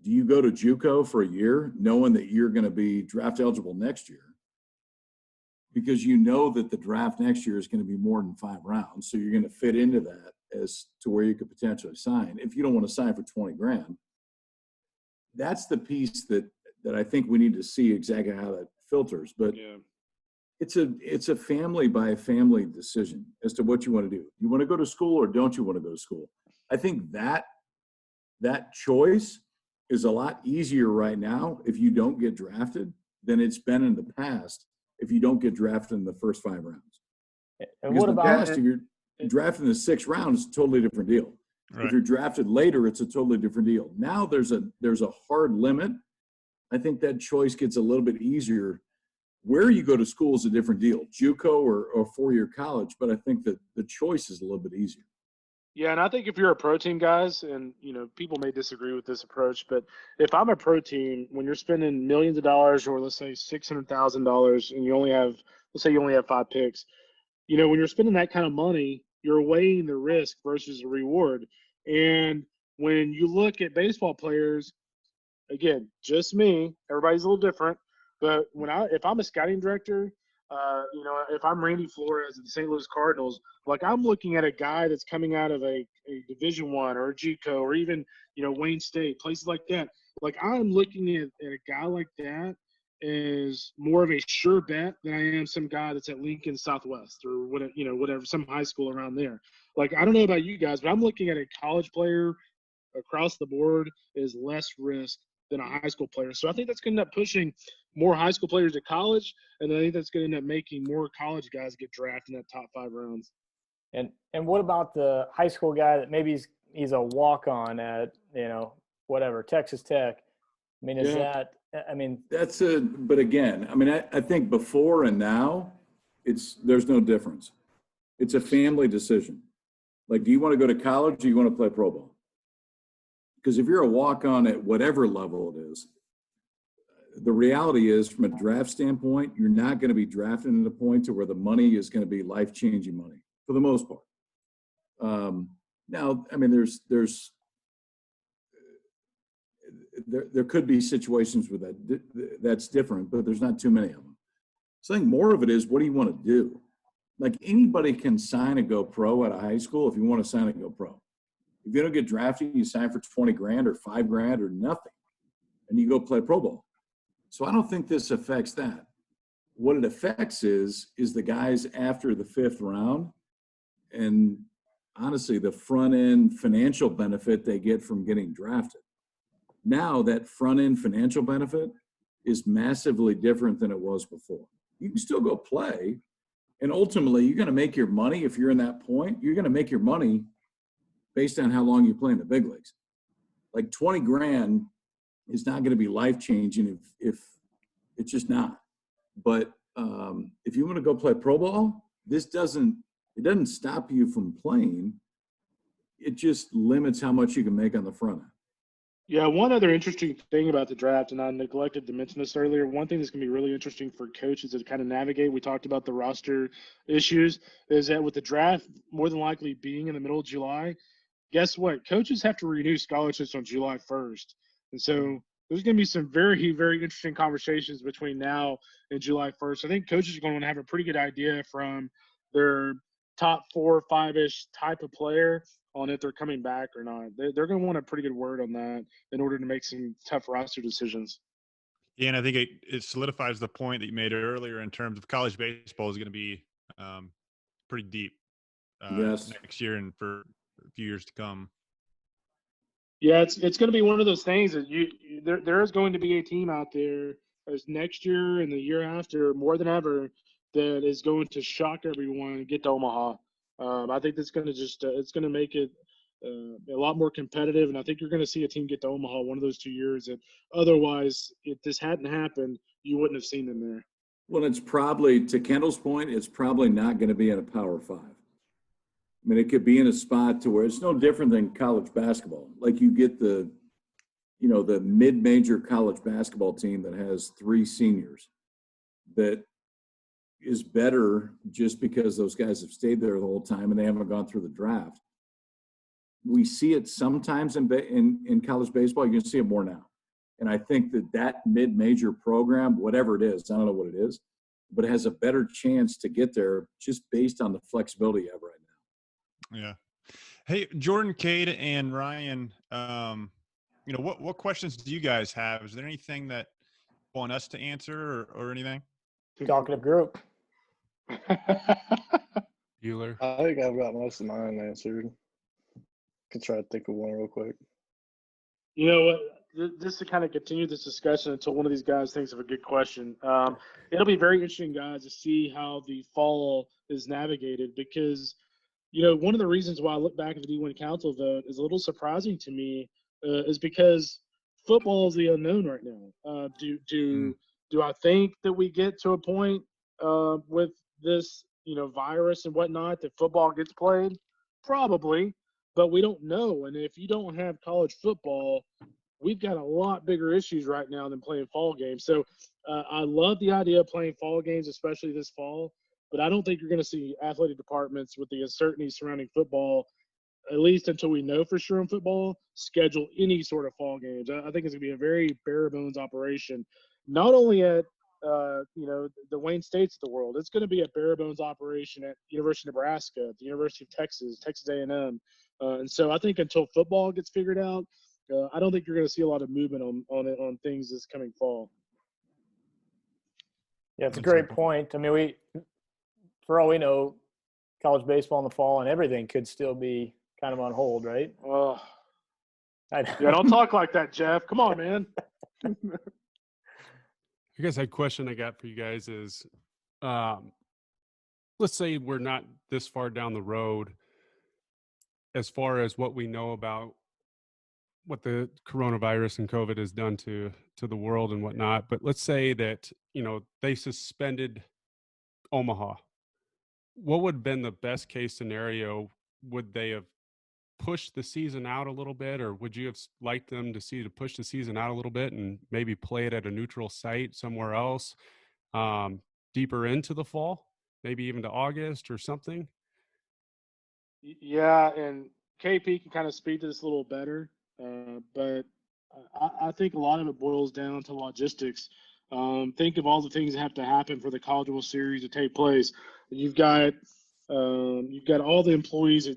do you go to JUCO for a year knowing that you're going to be draft eligible next year? Because you know that the draft next year is going to be more than 5 rounds. So you're going to fit into that as to where you could potentially sign. If you don't want to sign for 20 grand, that's the piece that I think we need to see exactly how that filters. But Yeah. it's a family by family decision as to what you want to do. You want to go to school or don't you want to go to school? I think that choice is a lot easier right now if you don't get drafted than it's been in the past if you don't get drafted in the first 5 rounds. And Because what in the about past, if you're drafted in the 6th round, it's a totally different deal. Right. If you're drafted later, it's a totally different deal. Now there's a hard limit. I think that choice gets a little bit easier. Where you go to school is a different deal, JUCO or 4-year college, but I think that the choice is a little bit easier. Yeah, and I think if you're a pro team, guys, and people may disagree with this approach, but if I'm a pro team, when you're spending millions of dollars, or let's say $600,000, and let's say you only have 5 picks, when you're spending that kind of money, you're weighing the risk versus the reward. And when you look at baseball players, again, just me, everybody's a little different, but if I'm a scouting director, if I'm Randy Flores of the St. Louis Cardinals, like I'm looking at a guy that's coming out of a Division I or a JUCO or even, Wayne State, places like that. Like I'm looking at a guy like that as more of a sure bet than I am some guy that's at Lincoln Southwest or whatever, some high school around there. Like, I don't know about you guys, but I'm looking at a college player across the board is less risk than a high school player. So I think that's going to end up pushing more high school players to college, and I think that's going to end up making more college guys get drafted in that top 5 rounds. And what about the high school guy that maybe he's a walk-on at whatever Texas Tech? I mean, but again, I mean, I think before and now, there's no difference. It's a family decision. Like, do you want to go to college or do you want to play pro ball? Because if you're a walk-on at whatever level it is, the reality is, from a draft standpoint, you're not going to be drafted to the point to where the money is going to be life-changing money for the most part. Now, I mean, there could be situations where that's different, but there's not too many of them. So I think more of it is, what do you want to do? Like, anybody can sign and go pro at a high school if you want to sign and go pro. If you don't get drafted, you sign for 20 grand or 5 grand or nothing, and you go play pro ball. So I don't think this affects that. What it affects is the guys after the 5th round, and honestly, the front end financial benefit they get from getting drafted. Now that front end financial benefit is massively different than it was before. You can still go play, and ultimately you're going to make your money. If you're in that point, you're going to make your money based on how long you play in the big leagues. Like 20 grand is not going to be life-changing if it's just not. But if you want to go play pro ball, it doesn't stop you from playing. It just limits how much you can make on the front end. Yeah, one other interesting thing about the draft, and I neglected to mention this earlier, one thing that's going to be really interesting for coaches to kind of navigate, we talked about the roster issues, is that with the draft more than likely being in the middle of July, guess what? Coaches have to renew scholarships on July 1st. And so there's going to be some very, very interesting conversations between now and July 1st. I think coaches are going to have a pretty good idea from their top 4 or 5-ish type of player on if they're coming back or not. They're going to want a pretty good word on that in order to make some tough roster decisions. Yeah, and I think it solidifies the point that you made earlier in terms of college baseball is going to be pretty deep next year and for a few years to come. Yeah, it's going to be one of those things that there is going to be a team out there as next year and the year after more than ever that is going to shock everyone and get to Omaha. I think that's going to it's going to make it a lot more competitive, and I think you're going to see a team get to Omaha one of those 2 years that otherwise, if this hadn't happened, you wouldn't have seen them there. Well, it's probably, to Kendall's point, it's probably not going to be in a Power 5. I mean, it could be in a spot to where it's no different than college basketball. Like you get the mid-major college basketball team that has 3 seniors that is better just because those guys have stayed there the whole time and they haven't gone through the draft. We see it sometimes in college baseball. You can see it more now. And I think that mid-major program, whatever it is, I don't know what it is, but it has a better chance to get there just based on the flexibility you have right now. Yeah. Hey, Jordan, Cade, and Ryan, what questions do you guys have? Is there anything that you want us to answer or anything? Talkative group. Bueller. I think I've got most of mine answered. Can try to think of one real quick. You know what? Just to kind of continue this discussion until one of these guys thinks of a good question. It'll be very interesting, guys, to see how the fall is navigated because, one of the reasons why I look back at the D1 Council vote is a little surprising to me is because football is the unknown right now. Do I think that we get to a point with this, virus and whatnot that football gets played? Probably, but we don't know. And if you don't have college football, we've got a lot bigger issues right now than playing fall games. So I love the idea of playing fall games, especially this fall, but I don't think you're going to see athletic departments with the uncertainty surrounding football, at least until we know for sure in football, schedule any sort of fall games. I think it's going to be a very bare bones operation, not only at the Wayne States of the world. It's going to be a bare bones operation at University of Nebraska, the University of Texas, Texas A&M. And so I think until football gets figured out, I don't think you're going to see a lot of movement on things this coming fall. Yeah, it's a great point. I mean, for all we know, college baseball in the fall and everything could still be kind of on hold, right? Oh, yeah, don't talk like that, Jeff. Come on, man. I guess a question I got for you guys is, let's say we're not this far down the road as far as what we know about what the coronavirus and COVID has done to the world and whatnot. But let's say that, they suspended Omaha. What would have been the best case scenario? Would they have pushed the season out a little bit, or would you have liked them to push the season out a little bit and maybe play it at a neutral site somewhere else, deeper into the fall, maybe even to August or something? Yeah, and KP can kind of speak to this a little better, but I think a lot of it boils down to logistics. Think of all the things that have to happen for the College World Series to take place. You've got all the employees at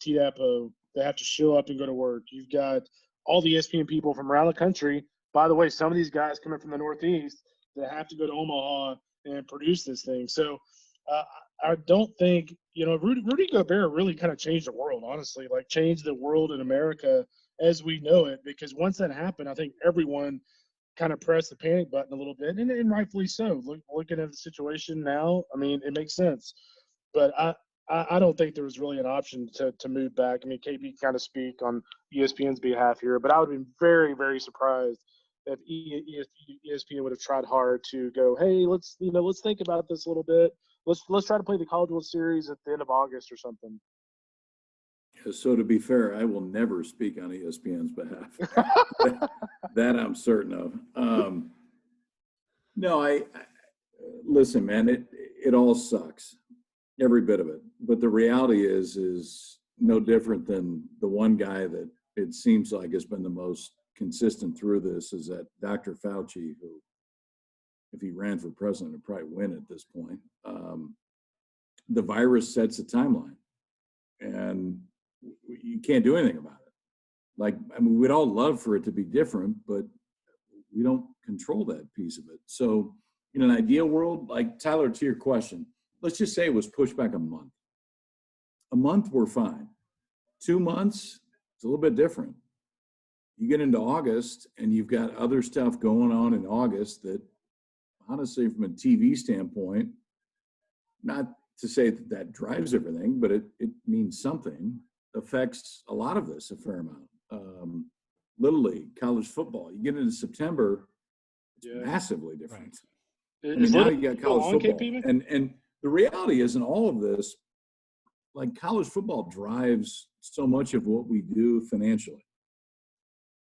TDAPO that have to show up and go to work. You've got all the ESPN people from around the country. By the way, some of these guys coming from the Northeast that have to go to Omaha and produce this thing. So I don't think, Rudy Gobert really kind of changed the world, honestly, like changed the world in America as we know it, because once that happened, I think everyone kind of pressed the panic button a little bit, and rightfully so. Looking at the situation now, I mean, it makes sense. But I don't think there was really an option to move back. I mean, KP can kind of speak on ESPN's behalf here, but I would have been very, very surprised if ESPN would have tried hard to go, hey, let's think about this a little bit. Let's try to play the College World Series at the end of August or something. So to be fair, I will never speak on ESPN's behalf. that I'm certain of. No, I listen, man. It all sucks, every bit of it. But the reality is no different than the one guy that it seems like has been the most consistent through this is that Dr. Fauci, who, if he ran for president, would probably win at this point. The virus sets a timeline, and you can't do anything about it. We'd all love for it to be different, but we don't control that piece of it. So in an ideal world, like Tyler, to your question, let's just say it was pushed back a month. A month, we're fine. 2 months, it's a little bit different. You get into August and you've got other stuff going on in August that, honestly, from a TV standpoint, not to say that drives everything, but it means something, affects a lot of this a fair amount. Little League, college football, you get into September, it's massively different. I mean, now you got college on, football. KP? And the reality is in all of this, like college football drives so much of what we do financially.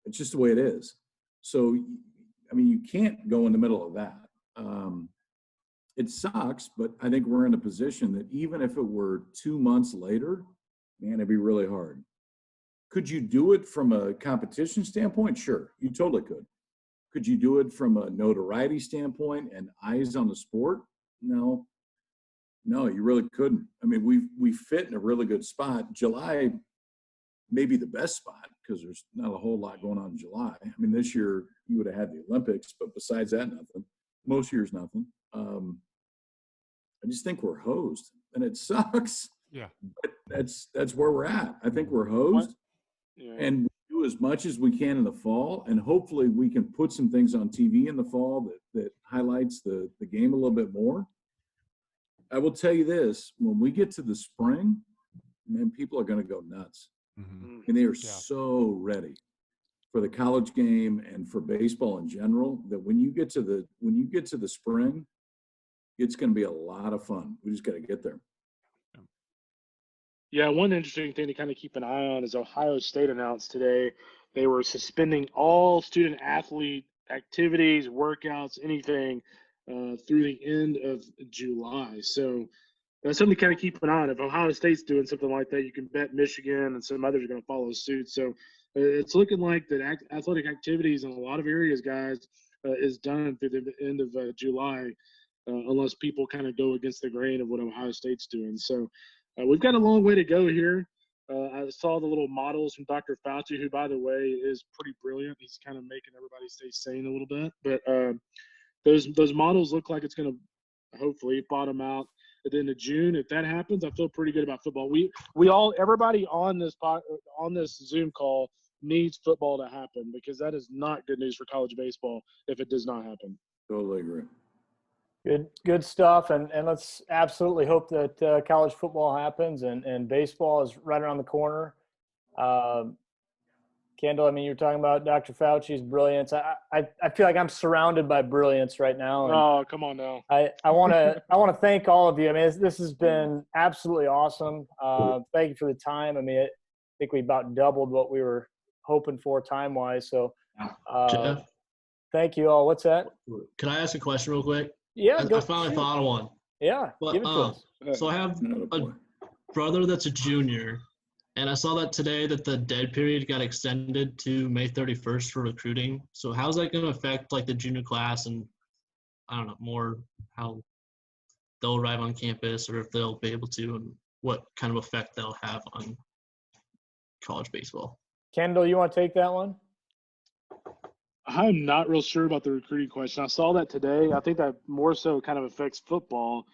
It's just the way it is. So, I mean, you can't go in the middle of that. It sucks, but I think we're in a position that even if it were 2 months later, man, it'd be really hard. Could you do it from a competition standpoint? Sure, you totally could. Could you do it from a notoriety standpoint and eyes on the sport? No, you really couldn't. I mean, we fit in a really good spot. July may be the best spot because there's not a whole lot going on in July. I mean, this year you would have had the Olympics, but besides that, nothing. Most years, nothing. I just think we're hosed, and it sucks. Yeah, but that's where we're at. I think we're hosed, and we do as much as we can in the fall, and hopefully we can put some things on TV in the fall that highlights the game a little bit more. I will tell you this: when we get to the spring, man, people are going to go nuts. Mm-hmm. And they are so ready for the college game and for baseball in general that when you get to the spring, it's going to be a lot of fun. We just got to get there. Yeah, one interesting thing to kind of keep an eye on is Ohio State announced today they were suspending all student athlete activities, workouts, anything through the end of July. So that's something to kind of keep an eye on. If Ohio State's doing something like that, you can bet Michigan and some others are going to follow suit. So it's looking like that athletic activities in a lot of areas, guys, is done through the end of July, unless people kind of go against the grain of what Ohio State's doing. So we've got a long way to go here. I saw the little models from Dr. Fauci, who, by the way, is pretty brilliant. He's kind of making everybody stay sane a little bit. But those models look like it's going to hopefully bottom out at the end of June. If that happens, I feel pretty good about football. Everybody on this Zoom call needs football to happen, because that is not good news for college baseball if it does not happen. Totally agree. Good stuff, and let's absolutely hope that college football happens and baseball is right around the corner. Kendall, I mean, you're talking about Dr. Fauci's brilliance. I feel like I'm surrounded by brilliance right now. Oh, come on now. I want to thank all of you. I mean, this has been absolutely awesome. Thank you for the time. I mean, I think we about doubled what we were hoping for time-wise. So Jeff, thank you all. What's that? can I ask a question real quick? Yeah, I finally thought of one. Yeah, But, give it to us. So I have a brother that's a junior, and I saw that today that the dead period got extended to May 31st for recruiting. So how's that going to affect like the junior class and I don't know more how they'll arrive on campus or if they'll be able to, and what kind of effect they'll have on college baseball? Kendall, you want to take that one? I'm not real sure about the recruiting question. I saw that today. I think that more so kind of affects football,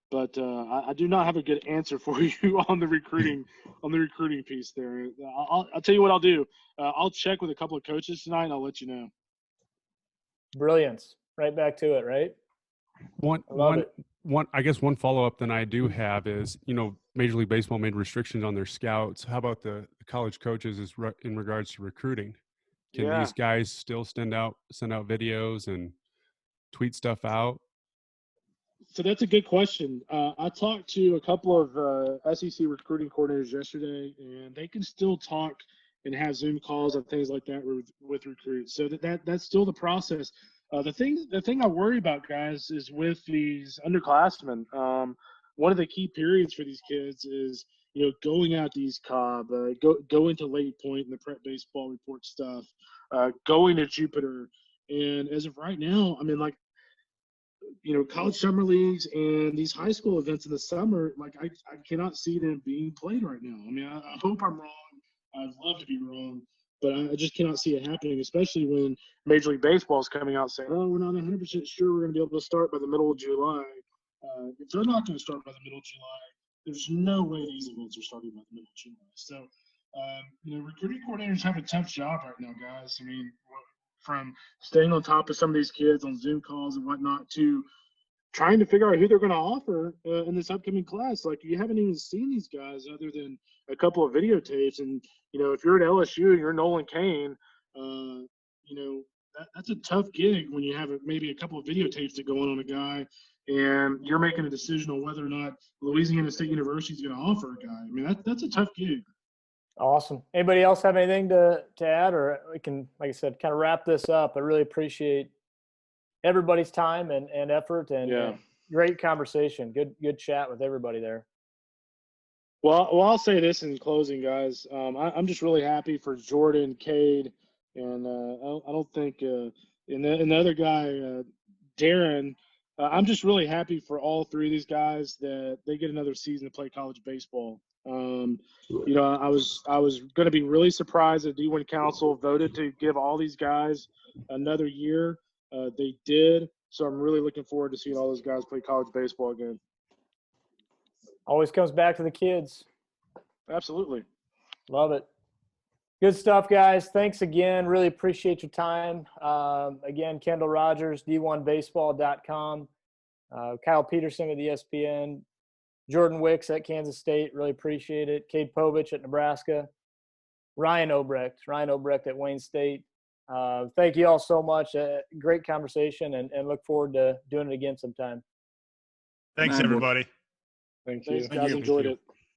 but I do not have a good answer for you on the recruiting piece there. I'll tell you what I'll do. I'll check with a couple of coaches tonight, and I'll let you know. Brilliance. Right back to it, right? One follow-up then I do have is, Major League Baseball made restrictions on their scouts. How about the college coaches in regards to recruiting? Can these guys still send out videos and tweet stuff out? So that's a good question. I talked to a couple of SEC recruiting coordinators yesterday, and they can still talk and have Zoom calls and things like that with recruits. So that's still the process. The thing I worry about, guys, is with these underclassmen. One of the key periods for these kids is going out to East Cobb, going to Lake Point and the prep baseball report stuff, going to Jupiter. And as of right now, I mean, like, college summer leagues and these high school events in the summer, like I cannot see them being played right now. I mean, I hope I'm wrong. I'd love to be wrong, but I just cannot see it happening, especially when Major League Baseball is coming out saying, oh, we're not 100% sure we're going to be able to start by the middle of July. If they're not going to start by the middle of July, there's no way these events are starting by the middle of July. So, recruiting coordinators have a tough job right now, guys. I mean, from staying on top of some of these kids on Zoom calls and whatnot to trying to figure out who they're going to offer in this upcoming class. Like, you haven't even seen these guys other than a couple of videotapes. And, if you're at LSU and you're Nolan Kane, that's a tough gig when you have maybe a couple of videotapes that go on a guy, and you're making a decision on whether or not Louisiana State University is going to offer a guy. I mean, that's a tough gig. Awesome. Anybody else have anything to add, or we can, like I said, kind of wrap this up? I really appreciate everybody's time and effort, and great conversation. Good chat with everybody there. Well, I'll say this in closing, guys. I'm just really happy for Jordan, Cade, and I don't think and the other guy, Darren. I'm just really happy for all three of these guys that they get another season to play college baseball. You know, I was going to be really surprised if D1 Council voted to give all these guys another year. They did, so I'm really looking forward to seeing all those guys play college baseball again. Always comes back to the kids. Absolutely. Love it. Good stuff, guys. Thanks again. Really appreciate your time. Again, Kendall Rogers, D1Baseball.com. Kyle Peterson with ESPN. Jordan Wicks at Kansas State. Really appreciate it. Cade Povich at Nebraska. Ryan Obrecht at Wayne State. Thank you all so much. Great conversation, and look forward to doing it again sometime. Thanks, everybody. Thank you. Guys enjoyed it.